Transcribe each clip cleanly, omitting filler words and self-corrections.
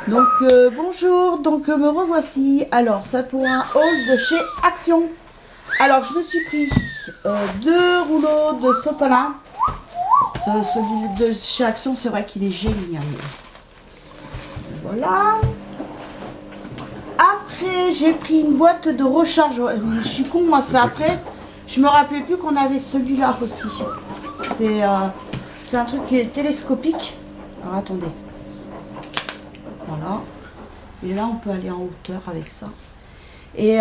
Donc bonjour, donc me revoici. Alors ça pour un haul de chez Action. Alors je me suis pris deux rouleaux de sopalin. Celui de chez Action, c'est vrai qu'il est génial. Voilà. Après j'ai pris une boîte de recharge. Je suis con moi, c'est après. Je me rappelais plus qu'on avait celui-là aussi. C'est un truc qui est télescopique. Alors attendez. Voilà. Et là, on peut aller en hauteur avec ça. Et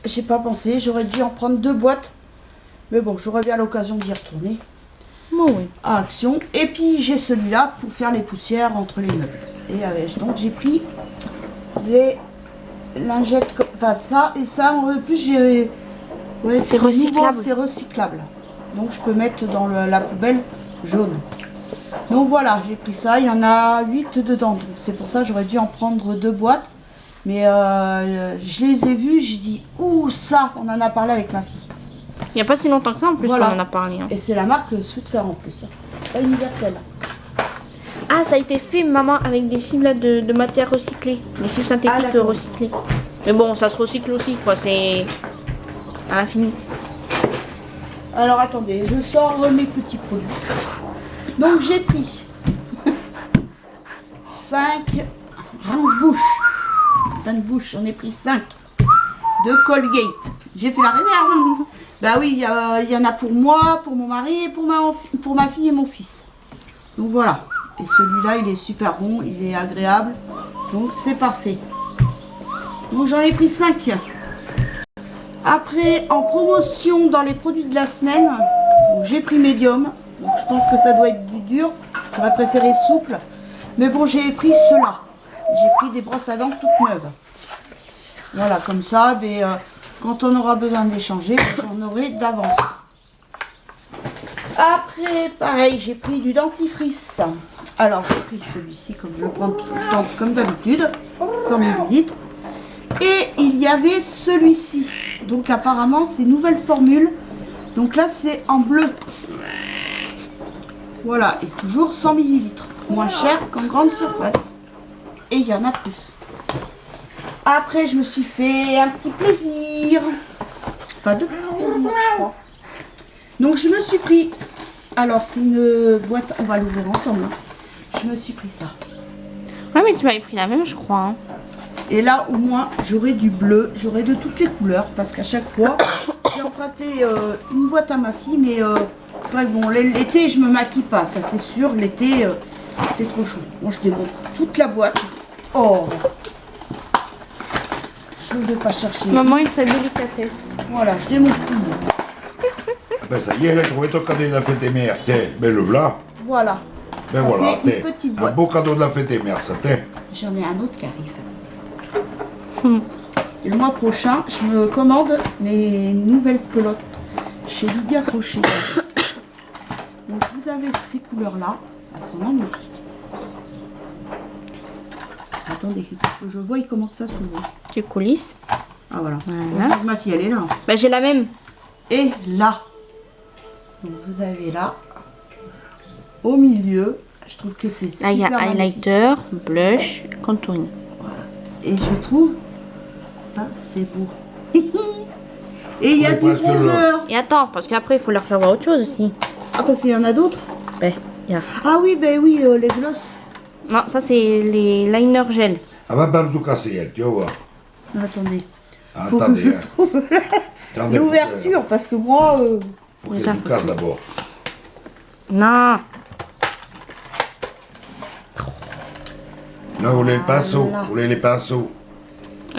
j'ai pas pensé. J'aurais dû en prendre deux boîtes. Mais bon, j'aurais bien l'occasion d'y retourner. Oh oui. À Action. Et puis, j'ai celui-là pour faire les poussières entre les meubles. Et donc, j'ai pris les lingettes. Enfin, ça et ça. En plus, j'ai... Ouais, c'est recyclable. C'est recyclable. Donc, je peux mettre dans la poubelle jaune. Donc voilà, j'ai pris ça, il y en a 8 dedans, donc c'est pour ça que j'aurais dû en prendre deux boîtes. Mais je les ai vus, j'ai dit, ouh ça, on en a parlé avec ma fille. Il n'y a pas si longtemps que ça en plus Voilà. qu'on en a parlé. Hein. Et c'est la marque Sweetfair en plus, pas universelle. Ah, ça a été fait, maman, avec des fibres là, de matière recyclée. Des fibres synthétiques recyclées. Mais bon, ça se recycle aussi, quoi, c'est à l'infini. Alors attendez, je sors mes petits produits. Donc j'ai pris 5 rince-bouches. Pain de bouche, j'en ai pris 5. De Colgate. J'ai fait la réserve. Bah oui, il y en a pour moi, pour mon mari et pour ma fille et mon fils. Donc voilà. Et celui-là, il est super bon, il est agréable. Donc c'est parfait. Donc j'en ai pris 5. Après, en promotion dans les produits de la semaine, j'ai pris médium. Donc, je pense que ça doit être du dur. J'aurais préféré souple. Mais bon, j'ai pris cela. J'ai pris des brosses à dents toutes neuves. Voilà, comme ça, mais, quand on aura besoin d'échanger, j'en aurai d'avance. Après, pareil, j'ai pris du dentifrice. Alors, j'ai pris celui-ci, comme je le prends tout le temps, comme d'habitude, 100 ml. Et il y avait celui-ci. Donc, apparemment, c'est une nouvelle formule. Donc là, c'est en bleu. Voilà, et toujours 100 ml. Moins cher qu'en grande surface. Et il y en a plus. Après, je me suis fait un petit plaisir. Enfin, deux petits plaisirs, je crois. Donc, je me suis pris... Alors, c'est une boîte... On va l'ouvrir ensemble. Hein. Je me suis pris ça. Ouais, mais tu m'avais pris la même, je crois. Hein. Et là, au moins, j'aurai du bleu. J'aurai de toutes les couleurs. Parce qu'à chaque fois, j'ai emprunté une boîte à ma fille. Mais c'est vrai que bon, l'été, je me maquille pas. Ça, c'est sûr. L'été, c'est trop chaud. Moi, je démonte toute la boîte. Oh! Je ne vais pas chercher. Maman, il fait délicatesse. Voilà, je démonte tout. Ben ça y est, j'ai trouvé ton cadeau de la fête des mères, tiens, ben le là. Voilà. Ben Ça voilà, fait une tiens, petite un boîte. beau cadeau de la fête des mères, ça, tiens. J'en ai un autre qui arrive. Et le mois prochain, je me commande mes nouvelles pelotes chez Lydia Crochet. Donc vous avez ces couleurs-là. Elles sont magnifiques. Attendez, que je vois comment ça s'ouvre. Tu coulisses. Ah voilà. Voilà. Ma fille, elle est là. Bah, j'ai la même. Et là. Donc vous avez là, au milieu, je trouve que c'est super Là, il y a magnifique. highlighter, blush, contouring. Et je trouve, ça c'est beau. Et il y a On est du presque là. bronzer. Et attends, parce qu'après, il faut leur faire voir autre chose aussi. Ah, parce qu'il y en a d'autres. Ouais, il y a... Ah oui, ben oui, les gloss. Non, ça, c'est les liner gel. Elle va pas me tout casser, elle, tu vas voir. Attendez, faut que Attendez, je hein. trouve Attendez, l'ouverture, parce que moi... Faut qu'elle Déjà. tout casse d'abord. Non. Là, vous voulez le pinceau, là. vous voulez les pinceaux.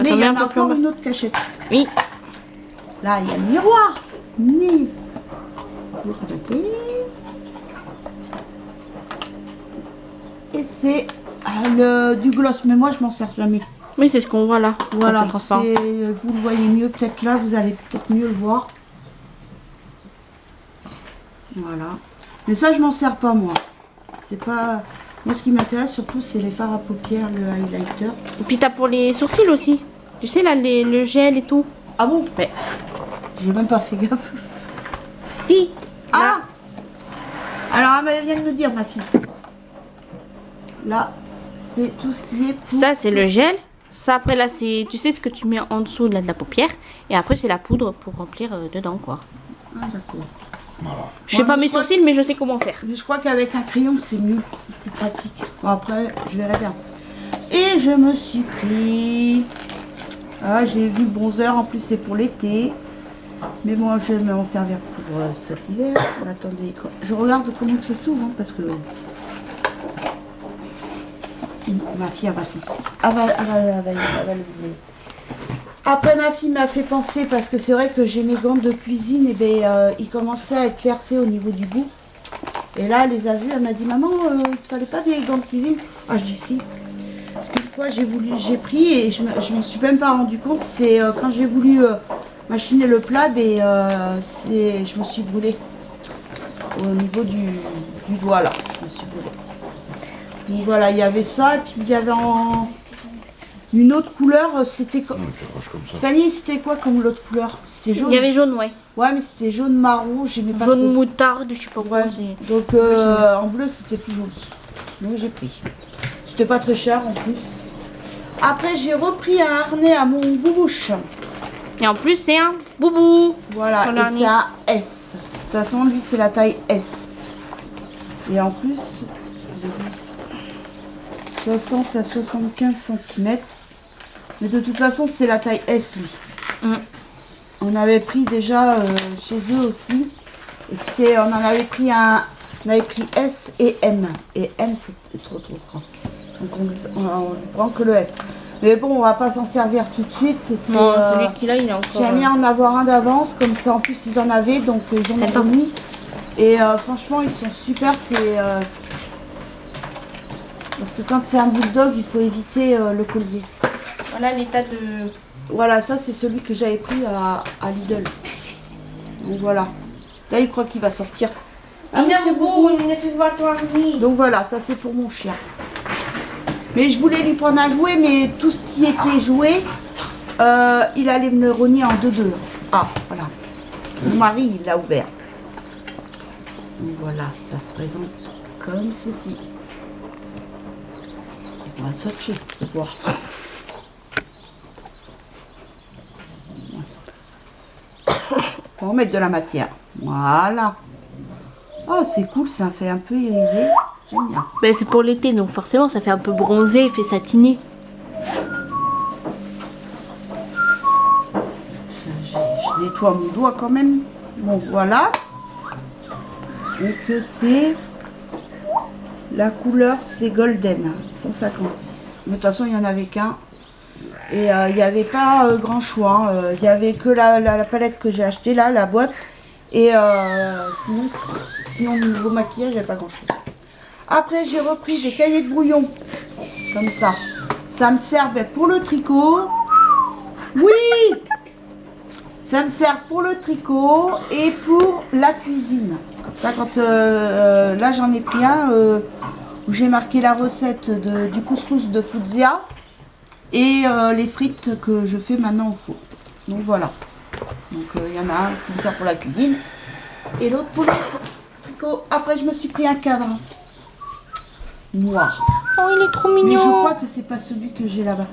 Mais il y mets en un a peu plus en encore bas. une autre cachette. Oui. Là, il y a le miroir. Mais... Vous regardez. Et c'est du gloss, mais moi je m'en sers jamais. Oui, c'est ce qu'on voit là. quand Voilà, c'est transparent. vous le voyez mieux, peut-être là, vous allez peut-être mieux le voir. Voilà. Mais ça, je m'en sers pas, moi. C'est pas... Moi, ce qui m'intéresse surtout, c'est les fards à paupières, le highlighter. Et puis, t'as pour les sourcils aussi. Tu sais, là, le gel et tout. Ah bon? Ouais. J'ai même pas fait gaffe. Si. Ah! Alors, elle vient de me dire, ma fille. Là, c'est tout ce qui est pour... Ça, c'est le gel. Ça, après, là, c'est... Tu sais ce que tu mets en dessous là, de la paupière. Et après, c'est la poudre pour remplir dedans, quoi. Ah, d'accord. Voilà. Je fais Ouais, pas mais mes je crois sourcils, mais je sais comment faire. Mais je crois qu'avec un crayon, c'est mieux, plus pratique. Bon, après, je verrai bien. Et je me suis pris... Ah, j'ai vu le bronzer, en plus c'est pour l'été. Mais moi, je vais m'en servir pour cet hiver. Attendez, je regarde comment que ça s'ouvre, hein, parce que... Ma fille, elle va s'en... Elle va l'ouvrir. Après, ma fille m'a fait penser, parce que c'est vrai que j'ai mes gants de cuisine, et ben, ils commençaient à être percés au niveau du bout. Et là, elle les a vus, elle m'a dit, maman, il ne te fallait pas des gants de cuisine? Ah, je dis si. Parce qu'une fois, j'ai pris, et je m'en suis même pas rendu compte, c'est quand j'ai voulu machiner le plat, je me suis brûlée. Au niveau du doigt, là, je me suis brûlée. Donc voilà, il y avait ça, et puis il y avait une autre couleur, c'était comme... Fanny, c'était quoi comme l'autre couleur? C'était jaune. Il y avait jaune, ouais. Ouais, mais c'était jaune marron, j'aimais pas Jaune trop. moutarde, je sais pas quoi. Ouais. c'est- Donc en bleu, c'était plus joli. Donc j'ai pris. C'était pas très cher en plus. Après, j'ai repris un harnais à mon boubouche. Et en plus, c'est un boubou. Voilà, Ton et harnais. c'est un S. De toute façon, lui, c'est la taille S. Et en plus, 60 à 75 cm. Mais de toute façon, c'est la taille S, lui. Mm. On avait pris déjà chez eux aussi. Et c'était, on en avait pris on avait pris S et M. Et M, c'est trop grand. Donc on prend que le S. Mais bon, on va pas s'en servir tout de suite. C'est, Non, celui qu'il a, il est encore... j'ai mis en avoir un d'avance, comme ça en plus ils en avaient, donc ils en ont Attends. remis. Et franchement, ils sont super. Parce que quand c'est un bulldog, il faut éviter le collier. Voilà l'état de... Voilà, ça c'est celui que j'avais pris à Lidl. Donc voilà. Là, il croit qu'il va sortir. Ah, Il a monsieur boubou, Boubou. il a fait voir ton harnais. Donc voilà, ça c'est pour mon chien. Mais je voulais lui prendre un jouet, mais tout ce qui était jouet, il allait me le rogner en deux. Ah, voilà. Mon mari, il l'a ouvert. Donc voilà, ça se présente comme ceci. On va swatcher pour voir. On va remettre de la matière. Voilà. Oh, c'est cool, ça fait un peu irisé. J'aime bien. Ben, c'est pour l'été, donc forcément, ça fait un peu bronzé, il fait satiner. Je nettoie mon doigt quand même. Bon, voilà. Donc c'est... La couleur, c'est Golden, 156. Mais de toute façon, il n'y en avait qu'un. Et il n'y avait pas grand choix. Il n'y avait que la palette que j'ai achetée, là, la boîte. Et sinon niveau maquillage, il n'y avait pas grand chose. Après, j'ai repris des cahiers de brouillon. Comme ça. Ça me sert pour le tricot. Oui! Ça me sert pour le tricot et pour la cuisine. Comme ça, quand là, j'en ai pris un où j'ai marqué la recette du couscous de Fouzia et les frites que je fais maintenant au four. Donc voilà. Donc il y en a un comme ça pour la cuisine et l'autre pour le tricot. Après, je me suis pris un cadre noir. Oh, il est trop Mais mignon. je crois que c'est pas celui que j'ai là-bas.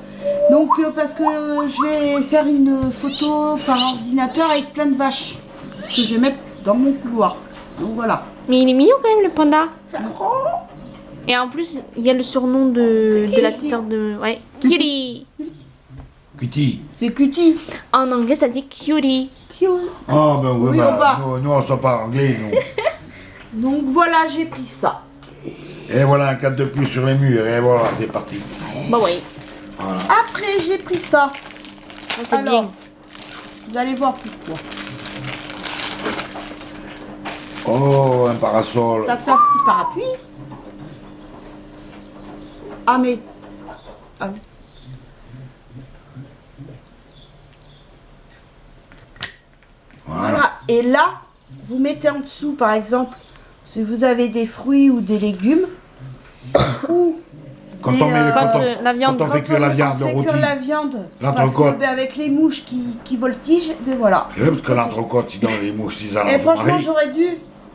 Donc parce que je vais faire une photo par ordinateur avec plein de vaches que je vais mettre dans mon couloir. Donc voilà. Mais il est mignon quand même, le panda. Et en plus, il y a le surnom de la petite sœur de... Ouais, Cutie. Kitty. C'est cutie. En anglais, ça dit Cutie. Cute. Ah ben oui, Oui, on va. nous on ne sait pas anglais, nous. Donc voilà, j'ai pris ça. Et voilà un cadre de plus sur les murs, et voilà, c'est parti. Bah oui, Voilà. Après, j'ai pris ça. ça, c'est Alors, bien. vous allez voir pourquoi. Oh, un parasol. Ça fait un petit parapluie. Ah mais... Ah oui. Voilà. Et là, vous mettez en dessous, par exemple, si vous avez des fruits ou des légumes, ou Quand des, on met Quand, la viande- quand on fait cuire la viande on fait rôtie. cuire la viande, L'entrecôte. parce que, avec les mouches qui voltigent, ben voilà. C'est vrai, parce que l'entrecôte, sinon les mouches, ils en Et ont franchement, mari. j'aurais dû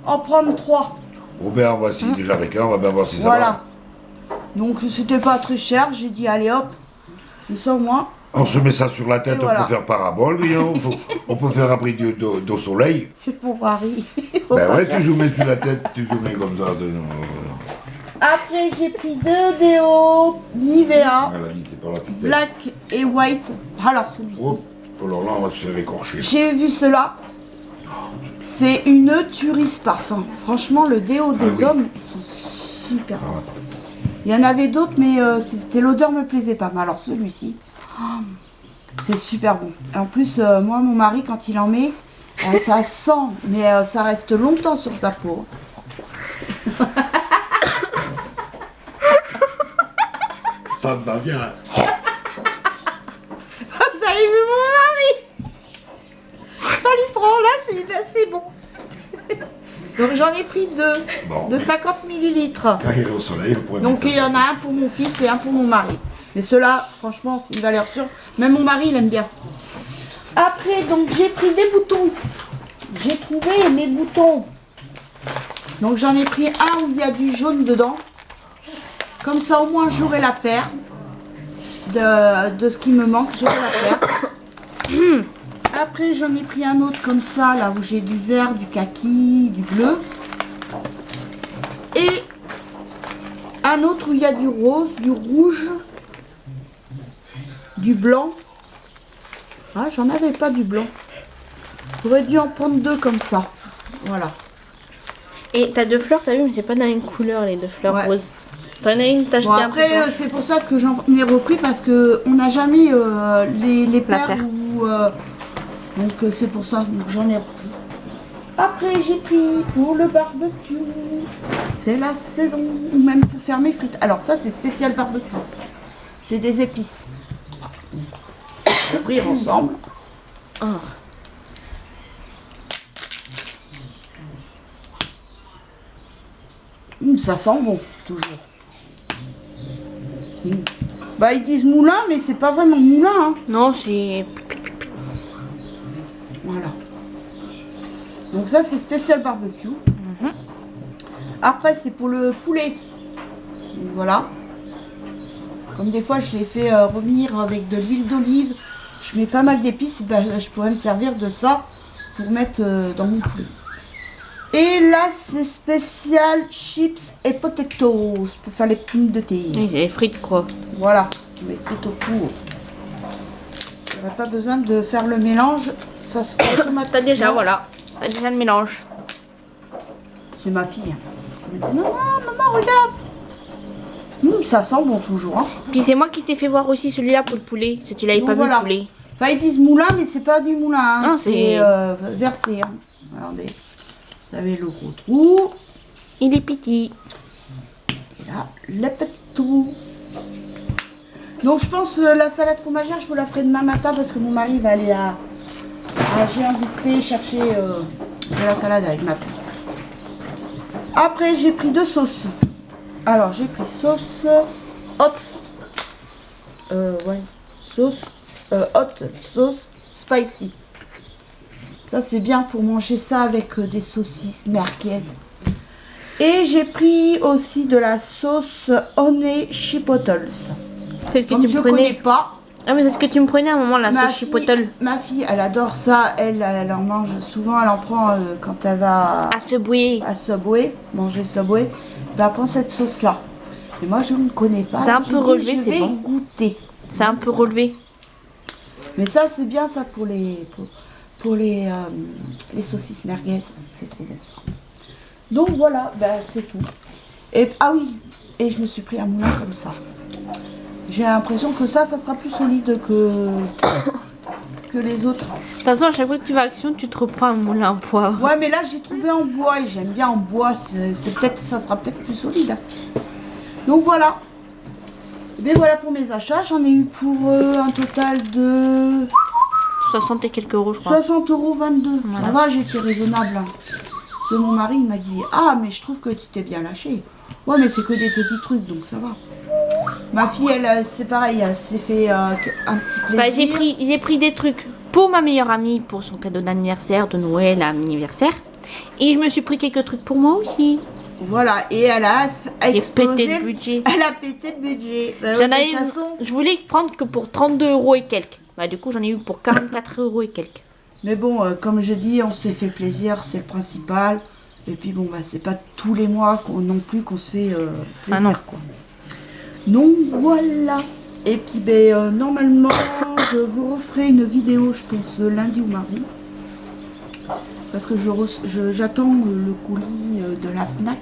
en prendre 3. Oh ben, on va essayer déjà avec un, on va bien voir si ça Voilà. Donc c'était pas très cher, j'ai dit allez hop, comme ça au moins. On se met ça sur la tête, Et voilà. on peut faire parabole, on peut faire abri d'au soleil. C'est pour Marie. Ben ouais, tu le mets sur la tête, tu le mets comme ça. Après j'ai pris 2 déos Nivea, Elle a dit, c'est pas la pizza. black et white. Alors celui-ci. Oh, alors là, on va se faire écorcher. J'ai vu cela. C'est une tuerie parfum. Franchement, le déo des oui. hommes, ils sont super bons. Ah, Il y en avait d'autres, mais c'était l'odeur me plaisait pas. Mais alors celui-ci, oh, c'est super bon. Et en plus, moi, mon mari, quand il en met, ça sent, mais ça reste longtemps sur sa peau. ça me va bien. Vous avez vu mon mari? Ça lui prend, là c'est bon. Donc j'en ai pris 2 Bon. de 50 millilitres. Quand il est au soleil, vous pourrez Donc mettre il y en a un pour mon fils et un pour mon mari. Mais ceux-là, franchement, c'est une valeur sûre. Même mon mari, il aime bien. Après, donc j'ai pris des boutons. J'ai trouvé mes boutons. Donc j'en ai pris un où il y a du jaune dedans. Comme ça, au moins, j'aurai la paire de ce qui me manque. J'aurai la paire. Après, j'en ai pris un autre comme ça, là où j'ai du vert, du kaki, du bleu. Et un autre où il y a du rose, du rouge, du blanc. Ah, j'en avais pas du blanc. J'aurais dû en prendre 2 comme ça. Voilà. Et t'as 2 fleurs, t'as vu, mais c'est pas dans la même couleur les 2 fleurs Ouais. roses. T'en as une, t'as acheté Bon, un peu. après, c'est pour ça que j'en ai repris parce que on n'a jamais les paires paire. ou donc c'est pour ça que j'en ai repris. Après, j'ai pris pour le barbecue. C'est la saison, ou même pour faire mes frites. Alors ça, c'est spécial barbecue. C'est des épices. On va ouvrir ensemble. Oh. Ça sent bon, toujours. Bah, ils disent moulin, mais c'est pas vraiment moulin. Hein. Non, c'est. Voilà. Donc ça, c'est spécial barbecue. Après, c'est pour le poulet. Donc, voilà. Comme des fois, je les fais revenir avec de l'huile d'olive. Je mets pas mal d'épices. Ben, je pourrais me servir de ça pour mettre dans mon poulet. Et là, c'est spécial chips et potatoes pour faire les pommes de thé. Oui, c'est les frites, quoi. Voilà, mes frites au four. On n'a pas besoin de faire le mélange. Ça se fait automatiquement. T'as déjà, voilà. T'as déjà le mélange. C'est ma fille. Elle me dit, maman, regarde. Ça sent bon toujours. Hein. Puis c'est moi qui t'ai fait voir aussi celui-là pour le poulet. Si tu l'avais Donc pas voilà. vu, le poulet. Enfin, ils disent moulin, mais c'est pas du moulin. Hein. Ah, c'est c'est- versé. Hein. Regardez. Vous avez le gros trou. Il est petit. Et là, le petit trou. Donc, je pense que la salade fromagère, je vous la ferai demain matin parce que mon mari va aller à J'ai envie de chercher de la salade avec ma fille. Après, j'ai pris 2 sauces. Alors, j'ai pris sauce hot. Ouais. Sauce hot. Sauce spicy. Ça, c'est bien pour manger ça avec des saucisses merguez. Et j'ai pris aussi de la sauce honey chipotle. C'est ce que Comme tu je me connais prenais. pas. Ah, mais c'est ce que tu me prenais à un moment, la Ma sauce fille, chipotle. ma fille, elle adore ça. Elle en mange souvent. Elle en prend quand elle va À se bouiller. à Subway, manger Subway. Elle prend cette sauce-là. Et moi, je ne connais pas. C'est un J'ai peu dit, relevé, je c'est vais bon. goûter. C'est un peu relevé. Mais ça, c'est bien ça pour les saucisses merguez. C'est trop bon ça. Donc voilà, ben, c'est tout. Et ah oui, et je me suis pris un moulin comme ça. J'ai l'impression que ça sera plus solide que les autres. De toute façon, à chaque fois que tu vas à Action, tu te reprends un moulin à poivre. Ouais, mais là j'ai trouvé en bois et j'aime bien en bois. Ça sera peut-être plus solide. Hein. Donc voilà. Et bien voilà pour mes achats. J'en ai eu pour un total de 60 et quelques euros, je crois. 60,22 €. Voilà. Ça va, j'ai été raisonnable. Hein. Parce que mon mari il m'a dit ah, mais je trouve que tu t'es bien lâché. Ouais, mais c'est que des petits trucs donc ça va. Ma fille, elle, c'est pareil, elle s'est fait un petit Bah, plaisir. j'ai pris des trucs pour ma meilleure amie, pour son cadeau d'anniversaire, de Noël, à anniversaire. Et je me suis pris quelques trucs pour moi aussi. Voilà, et elle a explosé pété le budget. Elle a pété le budget. Bah, J'en ouais, ai de toute façon. je voulais prendre que pour 32 € et quelques. Bah, du coup, j'en ai eu pour 44 € et quelques. Mais bon, comme je dis, on s'est fait plaisir, c'est le principal. Et puis bon, bah, c'est pas tous les mois non plus qu'on se fait plaisir, non. quoi. Donc voilà. Et puis ben, normalement, je vous referai une vidéo, je pense, lundi ou mardi. Parce que j'attends le colis de la FNAC.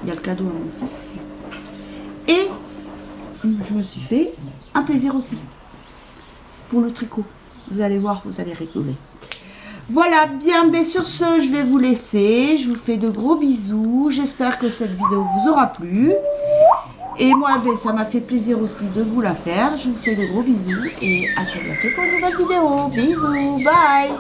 Il y a le cadeau à mon fils. Et je me suis fait un plaisir aussi. Pour le tricot. Vous allez voir, vous allez rigoler. Voilà, bien, mais sur ce, je vais vous laisser. Je vous fais de gros bisous. J'espère que cette vidéo vous aura plu. Et moi, ben, ça m'a fait plaisir aussi de vous la faire. Je vous fais de gros bisous et à très bientôt pour une nouvelle vidéo. Bisous, bye!